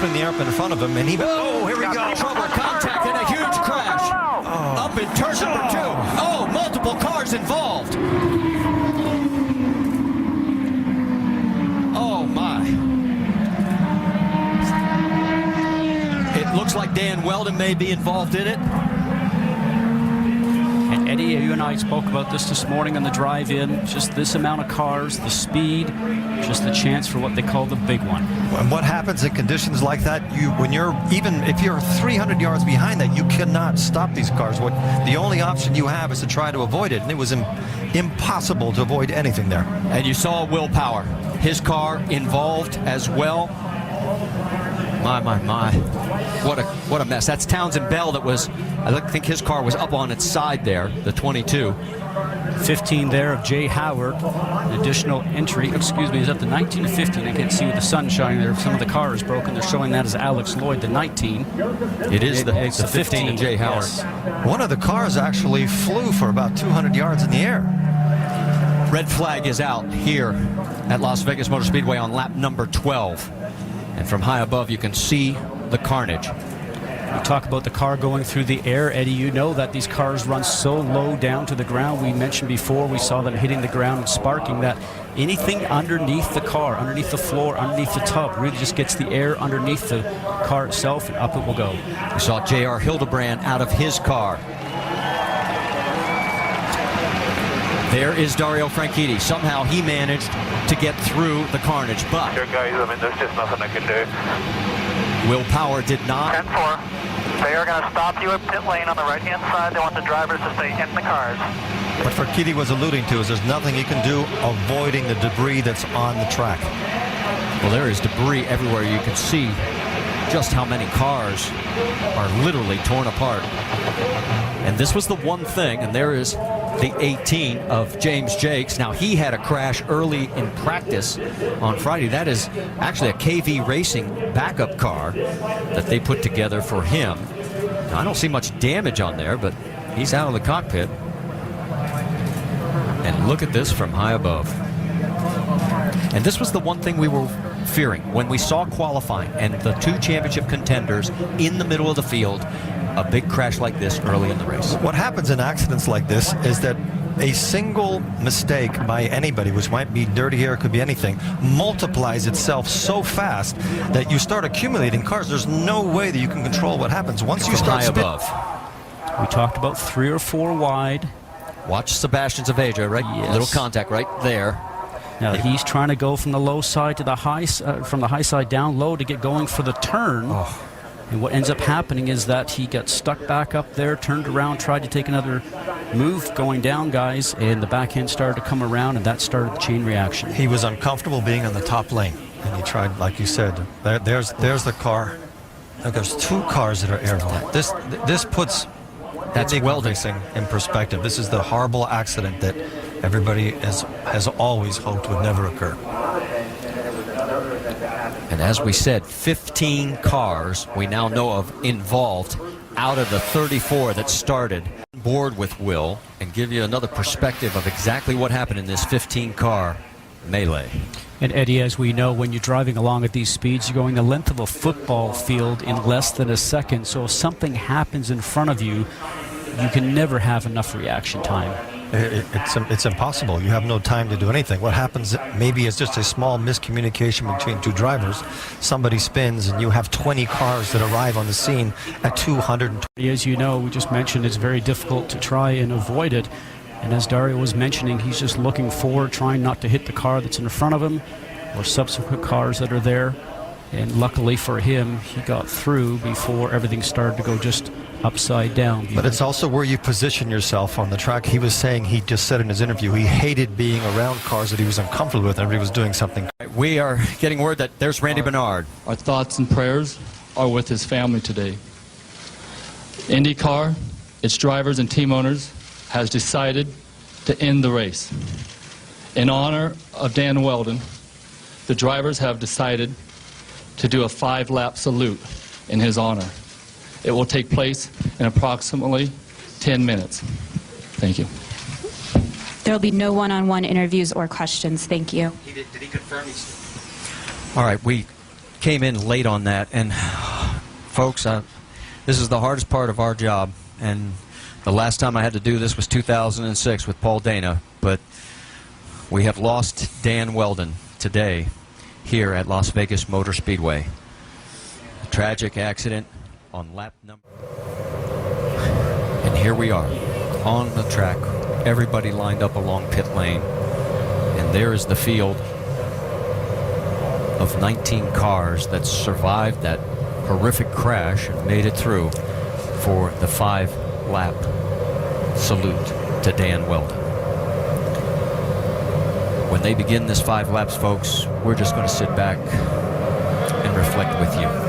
opening the air up in front of him, and he... Oh, here we go. Trouble contact and a huge crash. Oh. Up in turn number 2. Oh, multiple cars involved. Oh, my. It looks like Dan Wheldon may be involved in it. And Eddie, you and I spoke about this morning on the drive-in. Just this amount of cars, the speed, just the chance for what they call the big one. And what happens in conditions like that, when you're, even if you're 300 yards behind that, you cannot stop these cars. The only option you have is to try to avoid it, and it was impossible to avoid anything there. And you saw Willpower, his car involved as well. My. What a mess. That's Townsend Bell that was, I think his car was up on its side there, the 22. 15 there of Jay Howard. An additional entry, excuse me, is up to 19 to 15. I can't see with the sun shining there. Some of the car is broken. They're showing that as Alex Lloyd, the 19. It's the 15 of Jay Howard. Yes. One of the cars actually flew for about 200 yards in the air. Red flag is out here at Las Vegas Motor Speedway on lap number 12. And from high above, you can see the carnage. We talk about the car going through the air. Eddie, you know that these cars run so low down to the ground. We mentioned before, we saw them hitting the ground and sparking, that anything underneath the car, underneath the floor, underneath the tub, really just gets the air underneath the car itself, and up it will go. We saw J.R. Hildebrand out of his car. There is Dario Franchitti. Somehow he managed to get through the carnage, but Here, guys, I mean, there's just nothing I can do. Willpower did not. 10-4. They are going to stop you at pit lane on the right-hand side. They want the drivers to stay in the cars. What Franchitti was alluding to is there's nothing you can do avoiding the debris that's on the track. Well, there is debris everywhere. You can see just how many cars are literally torn apart. And this was the one thing, and there is the 18 of James Jakes. Now, he had a crash early in practice on Friday. That is actually a KV Racing backup car that they put together for him. Now, I don't see much damage on there, but he's out of the cockpit. And look at this from high above. And this was the one thing we were fearing when we saw qualifying and the two championship contenders in the middle of the field. A big crash like this early in the race. What happens in accidents like this is that a single mistake by anybody, which might be dirty air, could be anything, multiplies itself so fast that you start accumulating cars. There's no way that you can control what happens once you start high above. We talked about 3 or 4 wide. Watch Sebastian Zaveja, right? Yes. Little contact right there. Now he's trying to go from the low side to the high, from the high side down low to get going for the turn. Oh. And what ends up happening is that he got stuck back up there, turned around, tried to take another move going down, guys, and the back end started to come around, and that started the chain reaction. He was uncomfortable being on the top lane, and he tried, like you said, there's the car. Look, there's 2 cars that are airborne. This puts Wheldon racing in perspective. This is the horrible accident that everybody has always hoped would never occur. And as we said, 15 cars we now know of involved out of the 34 that started. Board with Will and give you another perspective of exactly what happened in this 15-car melee. And Eddie, as we know, when you're driving along at these speeds, you're going the length of a football field in less than a second. So if something happens in front of you, you can never have enough reaction time. It's impossible. You have no time to do anything. What happens maybe is just a small miscommunication between 2 drivers. Somebody spins and you have 20 cars that arrive on the scene at 220. As you know, we just mentioned it's very difficult to try and avoid it. And as Dario was mentioning, he's just looking forward, trying not to hit the car that's in front of him or subsequent cars that are there. And luckily for him, he got through before everything started to go just upside down. But it's also where you position yourself on the track. He was saying, he just said in his interview, he hated being around cars that he was uncomfortable with, and everybody was doing something. We are getting word that there's Randy Bernard. Our thoughts and prayers are with his family today. Indycar, its drivers and team owners, has decided to end the race. In honor of Dan Wheldon, the drivers have decided to do a 5-lap salute in his honor. It will take place in approximately 10 minutes. Thank you. There will be no one-on-one interviews or questions. Thank you. Did he confirm he's... All right, we came in late on that, and folks, this is the hardest part of our job, and the last time I had to do this was 2006 with Paul Dana, but we have lost Dan Wheldon today here at Las Vegas Motor Speedway. A tragic accident on lap number. And here we are on the track, everybody lined up along pit lane, and there is the field of 19 cars that survived that horrific crash and made it through for the 5-lap salute to Dan Wheldon. When they begin this 5 laps, folks, we're just going to sit back and reflect with you.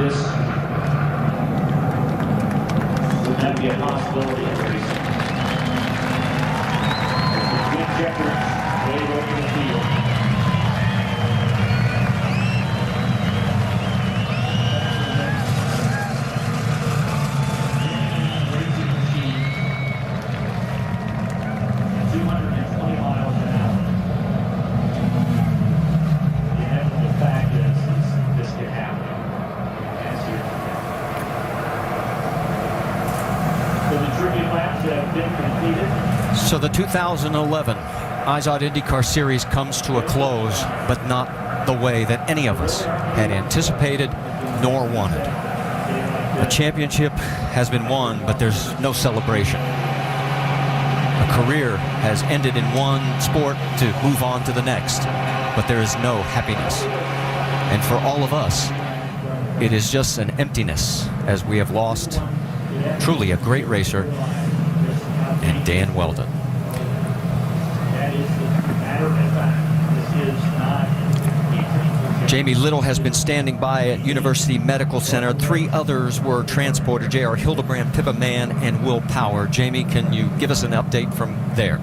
practice. Would that be a possibility in racing? Good checkers, wave over the field. Racing machine, 220 miles an hour. The inevitable fact is this can happen. As here. So the tribute laps have been completed. So the 2011 Izod IndyCar Series comes to a close, but not the way that any of us had anticipated nor wanted. A championship has been won, but there's no celebration. A career has ended in one sport to move on to the next, but there is no happiness. And for all of us, it is just an emptiness as we have lost truly a great racer in Dan Wheldon. Jamie Little has been standing by at University Medical Center. 3 others were transported: J.R. Hildebrand, Pippa Mann, and Will Power. Jamie, can you give us an update from there?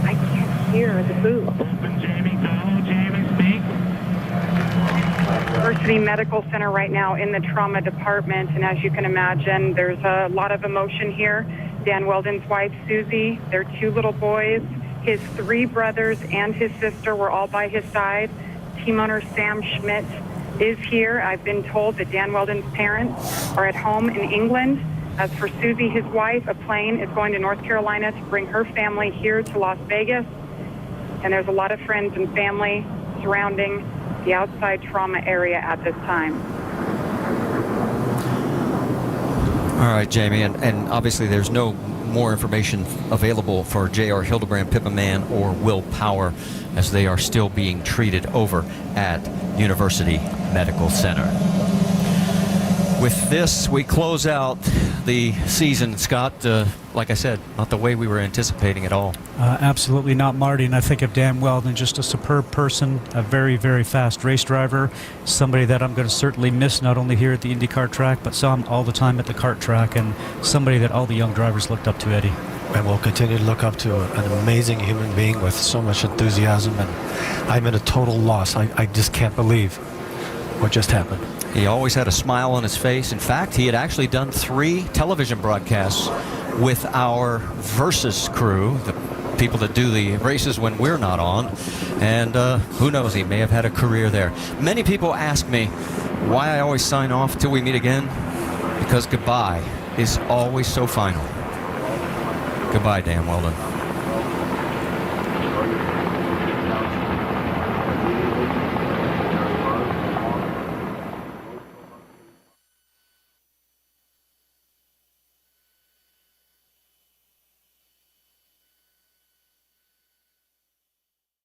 I can't hear the booth. Open, Jamie. Go, Jamie. Speak. University Medical Center right now in the trauma department, and as you can imagine, there's a lot of emotion here. Dan Wheldon's wife, Susie, their 2 little boys, his 3 brothers, and his sister were all by his side. Team owner Sam Schmidt is here. I've been told that Dan Wheldon's parents are at home in England. As for Susie, his wife, a plane is going to North Carolina to bring her family here to Las Vegas. And there's a lot of friends and family surrounding the outside trauma area at this time. All right, Jamie, and obviously there's no more information available for J.R. Hildebrand, Pippa Mann, or Will Power, as they are still being treated over at University Medical Center. With this, we close out the season, Scott. Like I said, not the way we were anticipating at all. Absolutely not, Marty. And I think of Dan Wheldon, just a superb person, a very, very fast race driver, somebody that I'm going to certainly miss, not only here at the IndyCar track, but saw him all the time at the kart track, and somebody that all the young drivers looked up to, Eddie. And we'll continue to look up to an amazing human being with so much enthusiasm, and I'm at a total loss. I just can't believe what just happened. He always had a smile on his face. In fact, he had actually done 3 television broadcasts with our Versus crew, the people that do the races when we're not on. And who knows, he may have had a career there. Many people ask me why I always sign off till we meet again. Because goodbye is always so final. Goodbye, Dan Wheldon.